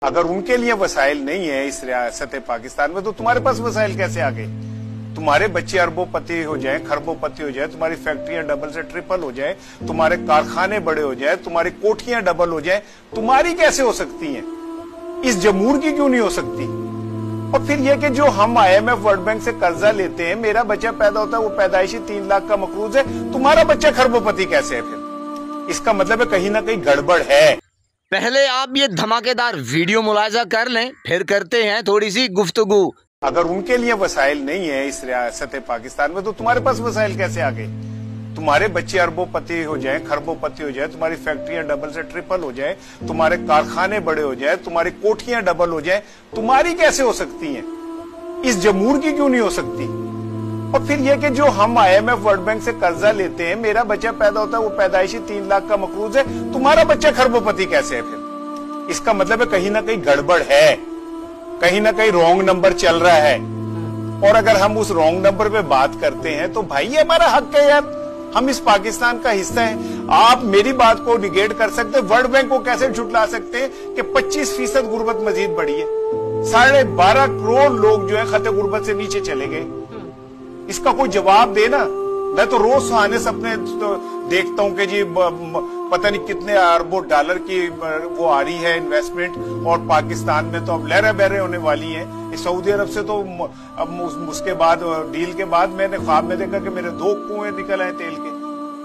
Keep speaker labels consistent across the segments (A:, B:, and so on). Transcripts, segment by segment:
A: अगर उनके लिए वसाइल नहीं है इस रियासत पाकिस्तान में, तो तुम्हारे पास वसाइल कैसे आ गए? तुम्हारे बच्चे अरबोपति हो जाए, खरबोपति हो जाए, तुम्हारी फैक्ट्रियां डबल से ट्रिपल हो जाए, तुम्हारे कारखाने बड़े हो जाए, तुम्हारी कोठियां डबल हो जाए, तुम्हारी कैसे हो सकती हैं? इस जमूर की क्यों नहीं हो सकती? और फिर यह कि जो हम IMF वर्ल्ड बैंक से कर्जा लेते हैं, मेरा बच्चा पैदा होता है वो पैदाइशी 3 लाख का मकरूज है, तुम्हारा बच्चा खरबोपति कैसे है? फिर इसका मतलब है कहीं ना कहीं गड़बड़ है।
B: पहले आप ये धमाकेदार वीडियो मुलाजा कर लें, फिर करते हैं थोड़ी सी गुफ्तगू।
A: अगर उनके लिए वसाइल नहीं है इस रियासत पाकिस्तान में, तो तुम्हारे पास वसाइल कैसे आ गए? तुम्हारे बच्चे अरबोपति हो जाए, खरबोपति हो जाए, तुम्हारी फैक्ट्रियां डबल से ट्रिपल हो जाए, तुम्हारे कारखाने बड़े हो जाए, तुम्हारी कोठियां डबल हो जाए, तुम्हारी कैसे हो सकती हैं? इस जमूर की क्यों नहीं हो सकती? और फिर यह कि जो हम IMF वर्ल्ड बैंक से कर्जा लेते हैं, मेरा बच्चा पैदा होता है वो पैदाइशी 3 लाख का मकरूज है, तुम्हारा बच्चा खरबोपति कैसे है? फिर इसका मतलब है कहीं ना कहीं गड़बड़ है, कहीं ना कहीं रॉन्ग नंबर चल रहा है। और अगर हम उस रॉन्ग नंबर पे बात करते हैं तो भाई ये हमारा हक है यार, हम इस पाकिस्तान का हिस्सा हैं। आप मेरी बात को निगेट कर सकते हैं, वर्ल्ड बैंक को कैसे झुठला सकते हैं कि 25% गुर्बत मजीद बढ़ी है? 12.5 करोड़ लोग जो है खते गुर्बत से नीचे चले गए। इसका कोई जवाब देना। मैं तो रोज सुहाने सपने तो देखता हूं कि जी पता नहीं कितने अरबों डॉलर की वो आ रही है इन्वेस्टमेंट, और पाकिस्तान में तो अब लहरें बहरें होने वाली हैं। सऊदी अरब से तो अब उसके बाद डील के बाद मैंने ख्वाब में देखा कि मेरे 2 कुएं निकल आए तेल के,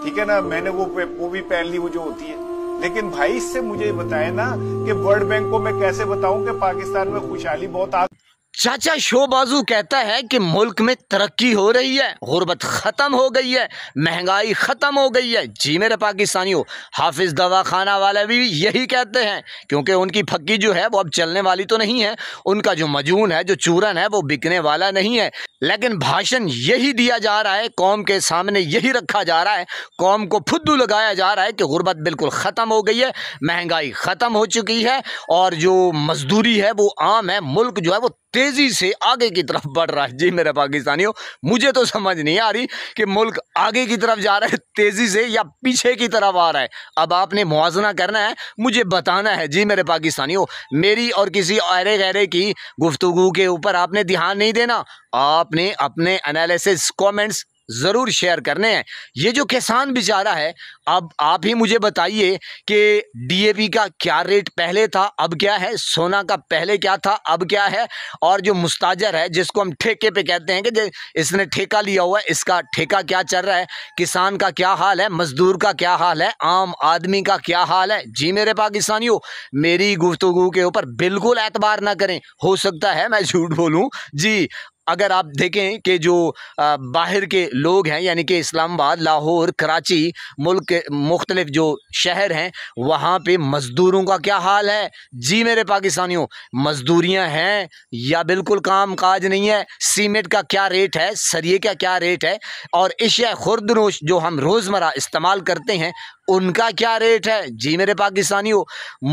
A: ठीक है ना, मैंने वो भी पहन ली, वो जो होती है। लेकिन भाई इससे मुझे बताए ना कि वर्ल्ड बैंक को मैं कैसे बताऊं कि पाकिस्तान में खुशहाली बहुत आ।
B: चाचा शोबाजू कहता है कि मुल्क में तरक्की हो रही है, गुर्बत खत्म हो गई है, महंगाई खत्म हो गई है। जी मेरे पाकिस्तानियों, हाफिज दवा खाना वाले भी यही कहते हैं, क्योंकि उनकी फक्की जो है वो अब चलने वाली तो नहीं है, उनका जो मजून है, जो चूरन है, वो बिकने वाला नहीं है। लेकिन भाषण यही दिया जा रहा है, कौम के सामने यही रखा जा रहा है, कौम को फुद्दू लगाया जा रहा है कि गुर्बत बिल्कुल ख़त्म हो गई है, महंगाई ख़त्म हो चुकी है, और जो मजदूरी है वो आम है, मुल्क जो है वो तेजी से आगे की तरफ बढ़ रहा है। जी मेरे पाकिस्तानियों, मुझे तो समझ नहीं आ रही कि मुल्क आगे की तरफ जा रहा है तेजी से या पीछे की तरफ आ रहा है। अब आपने मुआवजा करना है, मुझे बताना है। जी मेरे पाकिस्तानियों, मेरी और किसी अरे गैरे की गुफ्तगू के ऊपर आपने ध्यान नहीं देना, आपने अपने एनालिसिस कमेंट्स ज़रूर शेयर करने हैं। ये जो किसान बेचारा है, अब आप ही मुझे बताइए कि DAP का क्या रेट पहले था, अब क्या है? सोना का पहले क्या था, अब क्या है? और जो मुस्ताजर है, जिसको हम ठेके पे कहते हैं कि इसने ठेका लिया हुआ है, इसका ठेका क्या चल रहा है? किसान का क्या हाल है? मजदूर का क्या हाल है? आम आदमी का क्या हाल है? जी मेरे पाकिस्तानियों, मेरी गुफ्तगू के ऊपर बिल्कुल एतबार ना करें, हो सकता है मैं झूठ बोलूँ। जी, अगर आप देखें कि जो बाहर के लोग हैं, यानी कि इस्लामाबाद, लाहौर, कराची, मुल्क के मुख्तलिफ जो शहर हैं, वहाँ पे मज़दूरों का क्या हाल है? जी मेरे पाकिस्तानियों, मज़दूरियाँ हैं या बिल्कुल काम काज नहीं है? सीमेंट का क्या रेट है? सरिये का क्या रेट है? और अशिया खुर्दनोश जो हम रोज़मर्रा इस्तेमाल करते हैं, उनका क्या रेट है? जी मेरे पाकिस्तानियों,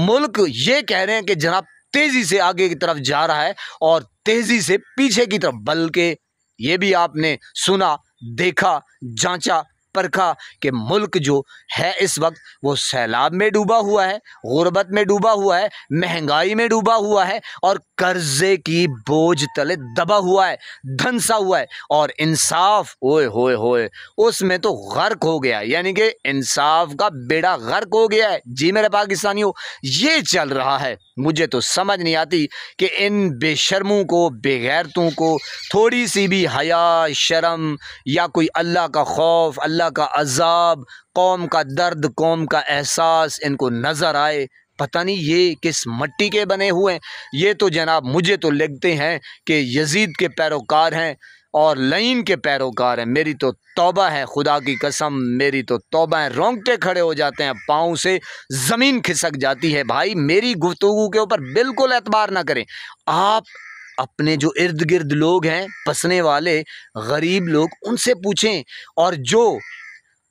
B: मुल्क ये कह रहे हैं कि जनाब तेज़ी से आगे की तरफ जा रहा है और तेजी से पीछे की तरफ, बल्कि ये भी आपने सुना, देखा, जांचा, परखा कि मुल्क जो है इस वक्त वो सैलाब में डूबा हुआ है, गुर्बत में डूबा हुआ है, महंगाई में डूबा हुआ है, और कर्जे की बोझ तले दबा हुआ है, धंसा हुआ है, और इंसाफ ओए होए होए उसमें तो गर्क हो गया, यानी कि इंसाफ का बेड़ा गर्क हो गया है। जी मेरे पाकिस्तानियों, ये चल रहा है। मुझे तो समझ नहीं आती कि इन बेशर्मों को, बेगैरतों को थोड़ी सी भी हया, शर्म या कोई अल्लाह का खौफ, अल्लाह का अजाब, कौम का दर्द, कौम का एहसास इनको नज़र आए। पता नहीं ये किस मट्टी के बने हुए हैं। ये तो जनाब मुझे तो लगते हैं कि यजीद के पैरोकार हैं और लईन के पैरोकार हैं। मेरी तो तौबा है, खुदा की कसम, मेरी तो तौबा है, रोंगटे खड़े हो जाते हैं, पाँव से ज़मीन खिसक जाती है। भाई मेरी गुफ्तगू के ऊपर बिल्कुल एतबार ना करें। आप अपने जो इर्द गिर्द लोग हैं, बसने वाले गरीब लोग, उनसे पूछें। और जो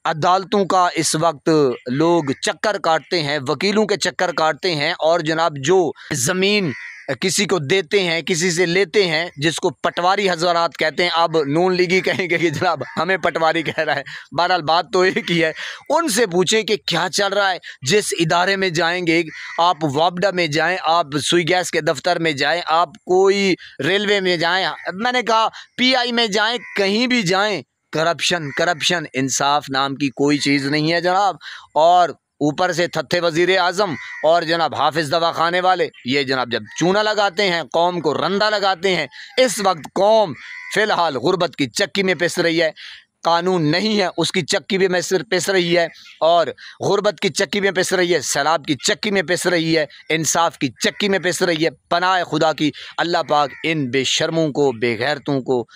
B: अदालतों का इस वक्त लोग चक्कर काटते हैं, वकीलों के चक्कर काटते हैं, और जनाब जो ज़मीन किसी को देते हैं, किसी से लेते हैं, जिसको पटवारी हजरात कहते हैं। अब नून लीगी कहेंगे कि जनाब हमें पटवारी कह रहा है, बहरहाल बात तो एक ही है। उनसे पूछें कि क्या चल रहा है। जिस इदारे में जाएंगे, आप वापडा में जाएं, आप सुई गैस के दफ्तर में जाएं, आप कोई रेलवे में जाएं, मैंने कहा PI में जाएं, कहीं भी जाएं, करप्शन करप्शन, इंसाफ नाम की कोई चीज़ नहीं है जनाब। और ऊपर से थत्थे वजीर आज़म और जनाब हाफिज़ दवाखाने वाले, ये जनाब जब चूना लगाते हैं, कौम को रंदा लगाते हैं। इस वक्त कौम फ़िलहाल गुर्बत की चक्की में पिस रही है। कानून नहीं है, उसकी चक्की भी में पिस रही है, और गुर्बत की चक्की में पिस रही है, सैलाब की चक्की में पिस रही है, इंसाफ की चक्की में पिस रही है। पनाह खुदा की अल्लाह पाक इन बेशर्मों को, बेगैरतों को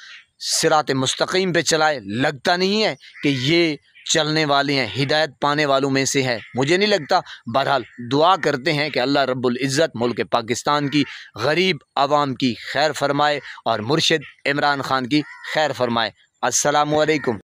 B: सिरात मुस्तकीम पे चलाए। लगता नहीं है कि ये चलने वाले हैं, हिदायत पाने वालों में से है, मुझे नहीं लगता। बहरहाल दुआ करते हैं कि अल्लाह रब्बुल इज़्ज़त मुल्क पाकिस्तान की गरीब आवाम की खैर फरमाए और मुर्शिद इमरान खान की खैर फरमाए। अस्सलामु अलैकुम।